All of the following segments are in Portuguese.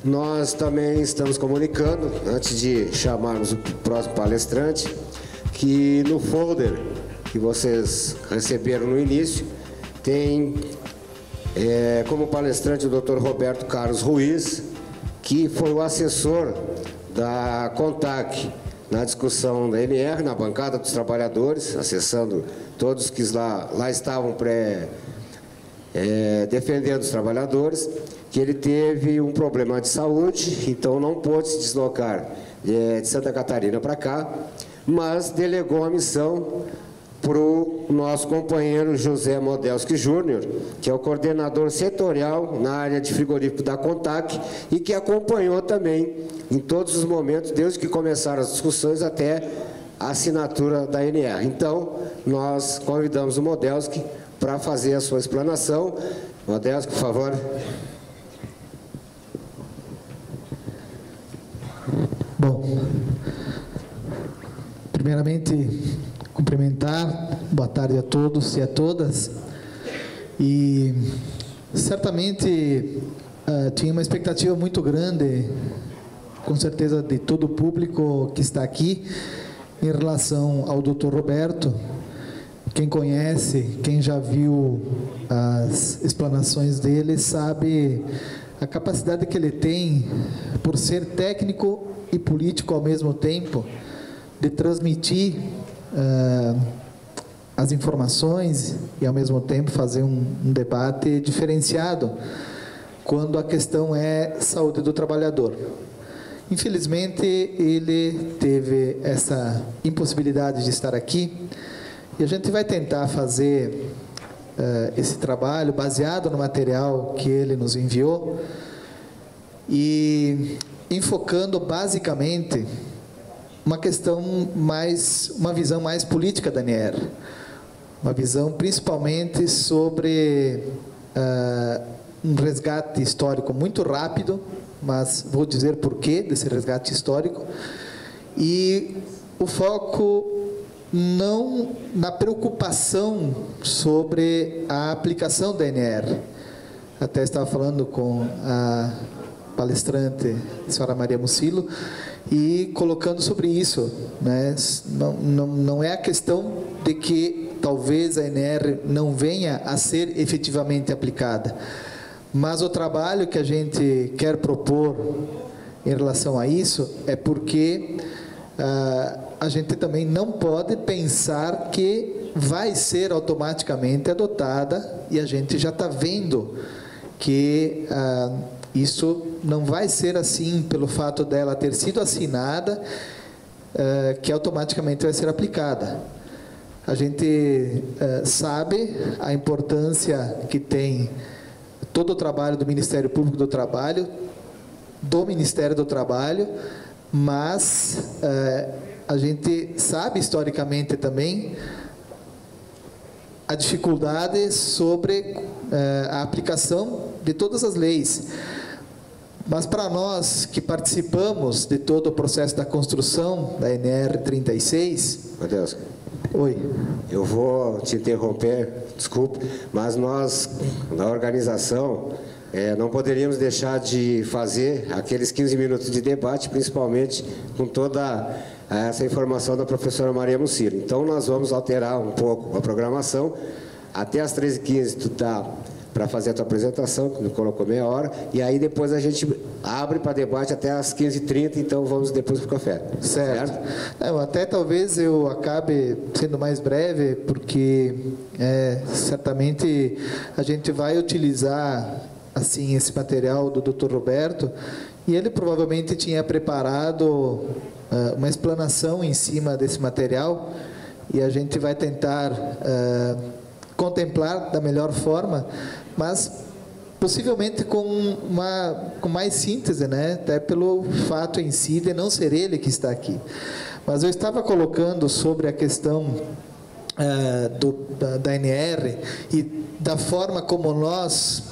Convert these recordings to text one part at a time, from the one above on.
Nós também estamos comunicando, antes de chamarmos o próximo palestrante, que no folder que vocês receberam no início, tem como palestrante o Dr. Roberto Carlos Ruiz, que foi o assessor da CONTAC na discussão da NR, na bancada dos trabalhadores, acessando todos que lá estavam defendendo os trabalhadores, que ele teve um problema de saúde, então não pôde se deslocar de Santa Catarina para cá, mas delegou a missão para o nosso companheiro José Modelski Júnior, que é o coordenador setorial na área de frigorífico da CONTAC e que acompanhou também em todos os momentos, desde que começaram as discussões até a assinatura da NR. Então, nós convidamos o Modelski para fazer a sua explanação. Modelski, por favor. Bom, primeiramente, cumprimentar, boa tarde a todos e a todas. E certamente tinha uma expectativa muito grande, com certeza de todo o público que está aqui, em relação ao Dr. Roberto. Quem conhece, quem já viu as explanações dele, sabe a capacidade que ele tem, por ser técnico e político ao mesmo tempo, de transmitir as informações e, ao mesmo tempo, fazer um debate diferenciado quando a questão é saúde do trabalhador. Infelizmente, ele teve essa impossibilidade de estar aqui e a gente vai tentar fazer esse trabalho baseado no material que ele nos enviou e enfocando basicamente uma visão mais política da ANER, uma visão principalmente sobre um resgate histórico muito rápido, mas vou dizer por quê desse resgate histórico, e o foco não na preocupação sobre a aplicação da ANER. Até estava falando com a palestrante, a senhora Maria Mucilo, e colocando sobre isso, né? Não é a questão de que talvez a ANER não venha a ser efetivamente aplicada, mas o trabalho que a gente quer propor em relação a isso é porque a gente também não pode pensar que vai ser automaticamente adotada, e a gente já está vendo que isso não vai ser assim pelo fato dela ter sido assinada, que automaticamente vai ser aplicada. A gente sabe a importância que tem todo o trabalho do Ministério Público do Trabalho, do Ministério do Trabalho, mas a gente sabe historicamente também a dificuldade sobre a aplicação de todas as leis. Mas para nós que participamos de todo o processo da construção da NR 36... Matheus, oi. Eu vou te interromper, desculpe, mas nós, na organização, não poderíamos deixar de fazer aqueles 15 minutos de debate, principalmente com toda essa informação da professora Maria Mucilo. Então, nós vamos alterar um pouco a programação. Até às 13h15 tu está para fazer a tua apresentação, que nos colocou meia hora, e aí depois a gente abre para debate até às 15h30, então vamos depois para o café. Certo? Até talvez eu acabe sendo mais breve, porque certamente a gente vai utilizar assim esse material do Dr. Roberto, e ele provavelmente tinha preparado uma explanação em cima desse material, e a gente vai tentar contemplar da melhor forma, mas possivelmente com mais síntese, né? Até pelo fato em si de não ser ele que está aqui. Mas eu estava colocando sobre a questão da ANR e da forma como nós,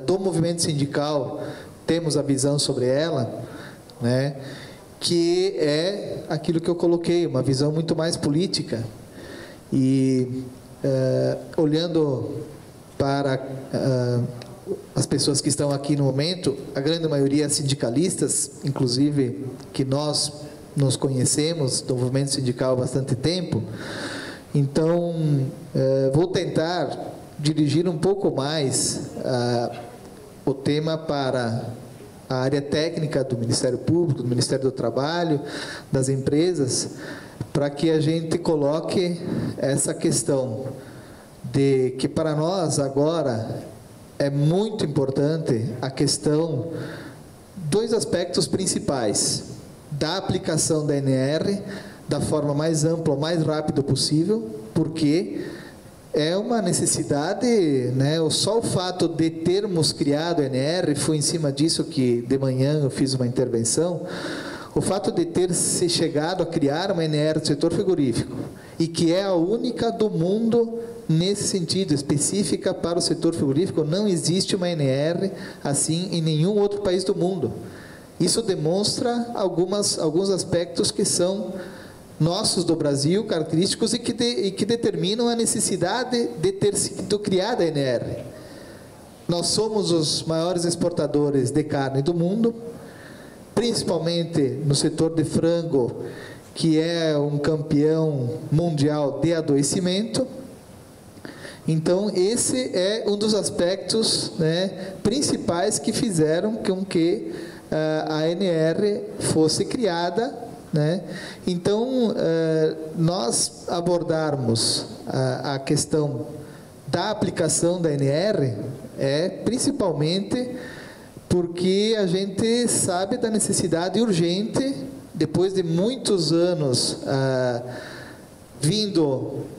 do movimento sindical, temos a visão sobre ela, né? Que é aquilo que eu coloquei, uma visão muito mais política. E olhando para as pessoas que estão aqui no momento, a grande maioria sindicalistas, inclusive que nós nos conhecemos do movimento sindical há bastante tempo. Então, vou tentar dirigir um pouco mais o tema para a área técnica do Ministério Público, do Ministério do Trabalho, das empresas, para que a gente coloque essa questão de que para nós agora é muito importante a questão, dois aspectos principais, da aplicação da ANR da forma mais ampla, mais rápida possível, porque é uma necessidade, né? Só o fato de termos criado a ANR, foi em cima disso que de manhã eu fiz uma intervenção, o fato de ter se chegado a criar uma ANR do setor frigorífico, e que é a única do mundo nesse sentido, específica para o setor frigorífico, não existe uma ANR assim em nenhum outro país do mundo. Isso demonstra alguns aspectos que são nossos do Brasil, característicos, e que determinam a necessidade de ter sido criada a ANR. Nós somos os maiores exportadores de carne do mundo, principalmente no setor de frango, que é um campeão mundial de adoecimento. Então, esse é um dos aspectos, né, principais que fizeram com que a ANR fosse criada, né? Então, nós abordarmos a questão da aplicação da ANR principalmente porque a gente sabe da necessidade urgente, depois de muitos anos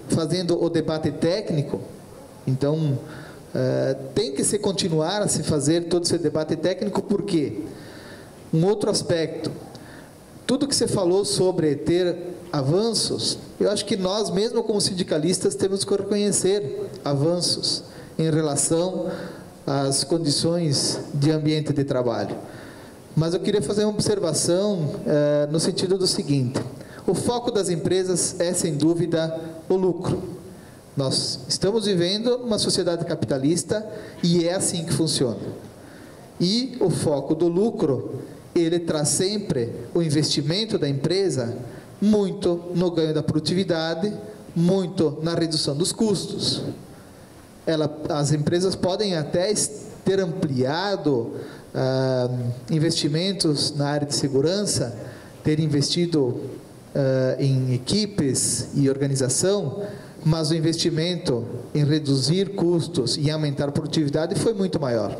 fazendo o debate técnico. Então, tem que se continuar a se fazer todo esse debate técnico, porque um outro aspecto, tudo que você falou sobre ter avanços, eu acho que nós mesmo como sindicalistas temos que reconhecer avanços em relação às condições de ambiente de trabalho. Mas eu queria fazer uma observação no sentido do seguinte: o foco das empresas é, sem dúvida, o lucro. Nós estamos vivendo uma sociedade capitalista e é assim que funciona. E o foco do lucro, ele traz sempre o investimento da empresa muito no ganho da produtividade, muito na redução dos custos. As empresas podem até ter ampliado investimentos na área de segurança, ter investido em equipes e organização, mas o investimento em reduzir custos e aumentar a produtividade foi muito maior.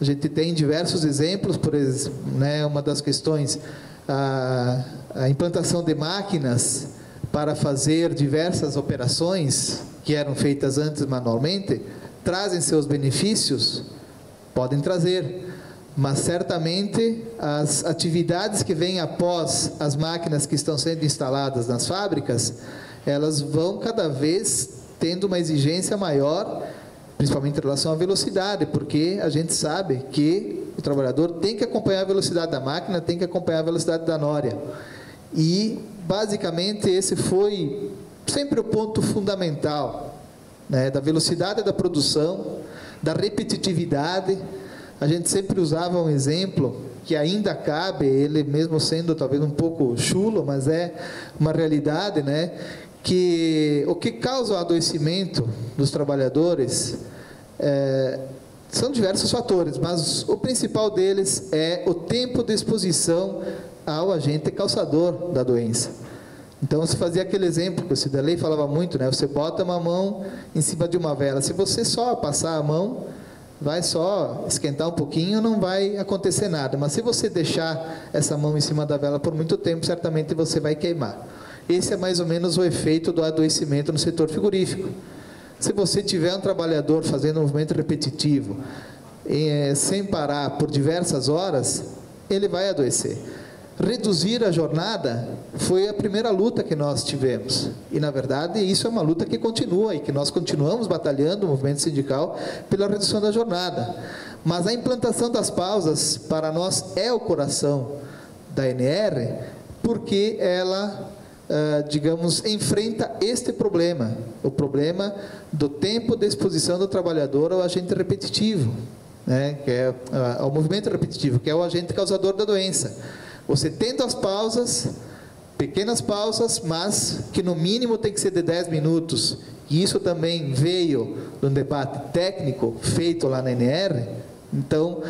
A gente tem diversos exemplos, por exemplo, né, uma das questões, a implantação de máquinas para fazer diversas operações que eram feitas antes manualmente, trazem seus benefícios, podem trazer, mas certamente as atividades que vêm após as máquinas que estão sendo instaladas nas fábricas, elas vão cada vez tendo uma exigência maior, principalmente em relação à velocidade, porque a gente sabe que o trabalhador tem que acompanhar a velocidade da máquina, tem que acompanhar a velocidade da nória. E, basicamente, esse foi sempre o ponto fundamental, né, da velocidade da produção, da repetitividade. A gente sempre usava um exemplo que ainda cabe, ele mesmo sendo talvez um pouco chulo, mas é uma realidade, né? Que o que causa o adoecimento dos trabalhadores são diversos fatores, mas o principal deles é o tempo de exposição ao agente causador da doença. Então, se fazia aquele exemplo que o Cidalei falava muito, né? Você bota uma mão em cima de uma vela, se você só passar a mão, vai só esquentar um pouquinho, não vai acontecer nada, mas se você deixar essa mão em cima da vela por muito tempo, certamente você vai queimar. Esse é mais ou menos o efeito do adoecimento no setor frigorífico. Se você tiver um trabalhador fazendo um movimento repetitivo, sem parar por diversas horas, ele vai adoecer. Reduzir a jornada foi a primeira luta que nós tivemos. E, na verdade, isso é uma luta que continua e que nós continuamos batalhando, o movimento sindical, pela redução da jornada. Mas a implantação das pausas, para nós, é o coração da ANR, porque ela digamos, enfrenta este problema, o problema do tempo de exposição do trabalhador ao agente repetitivo, né, que é ao movimento repetitivo, que é o agente causador da doença. Você tendo as pausas, pequenas pausas, mas que no mínimo tem que ser de 10 minutos, e isso também veio de um debate técnico feito lá na NR, então,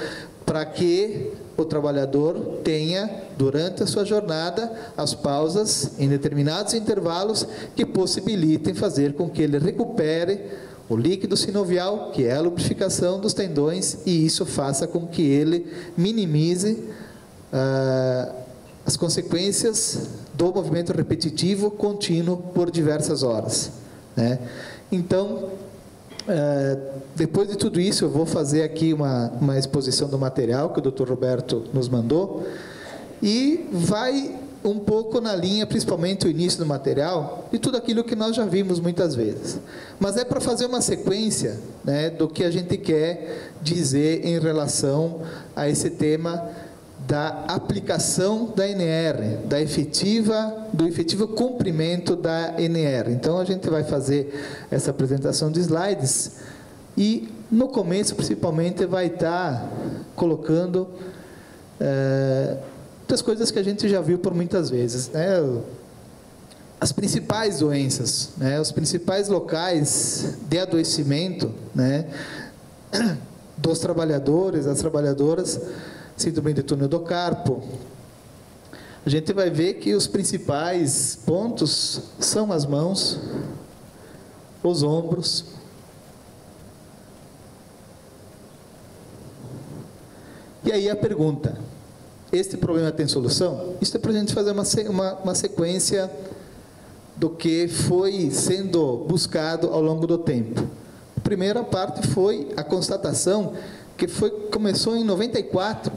para que o trabalhador tenha, durante a sua jornada, as pausas em determinados intervalos que possibilitem fazer com que ele recupere o líquido sinovial, que é a lubrificação dos tendões, e isso faça com que ele minimize as consequências do movimento repetitivo contínuo por diversas horas, né? Então, depois de tudo isso, eu vou fazer aqui uma exposição do material que o Dr. Roberto nos mandou, e vai um pouco na linha, principalmente o início do material, de tudo aquilo que nós já vimos muitas vezes. Mas é para fazer uma sequência, né, do que a gente quer dizer em relação a esse tema da aplicação da NR, do efetivo cumprimento da NR. Então, a gente vai fazer essa apresentação de slides e, no começo, principalmente, vai estar colocando das coisas que a gente já viu por muitas vezes, né? As principais doenças, né? Os principais locais de adoecimento, né, dos trabalhadores, das trabalhadoras, síndrome de túnel do carpo. A gente vai ver que os principais pontos são as mãos, os ombros, e aí a pergunta: este problema tem solução? Isso é para a gente fazer uma sequência do que foi sendo buscado ao longo do tempo. A primeira parte foi a constatação que começou em 94.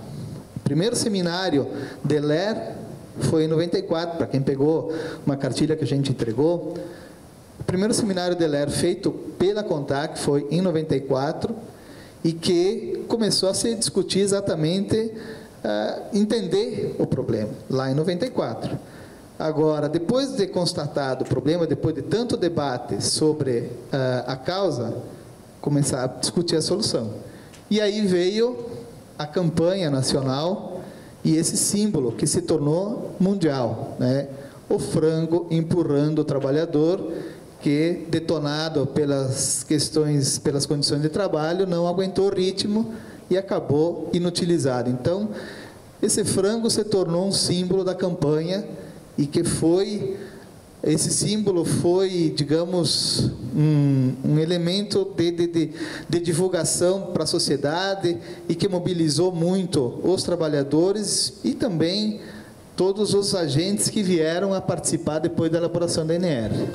O primeiro seminário de LER foi em 94, para quem pegou uma cartilha que a gente entregou. O primeiro seminário de LER feito pela CONTAC foi em 94, e que começou a se discutir exatamente, entender o problema, lá em 94. Agora, depois de constatado o problema, depois de tanto debate sobre a causa, começar a discutir a solução. E aí veio a campanha nacional e esse símbolo que se tornou mundial, né? O frango empurrando o trabalhador, que, detonado pelas condições de trabalho, não aguentou o ritmo e acabou inutilizado. Então, esse frango se tornou um símbolo da campanha, e que esse símbolo foi, digamos, um elemento de divulgação para a sociedade, e que mobilizou muito os trabalhadores e também todos os agentes que vieram a participar depois da elaboração da NR.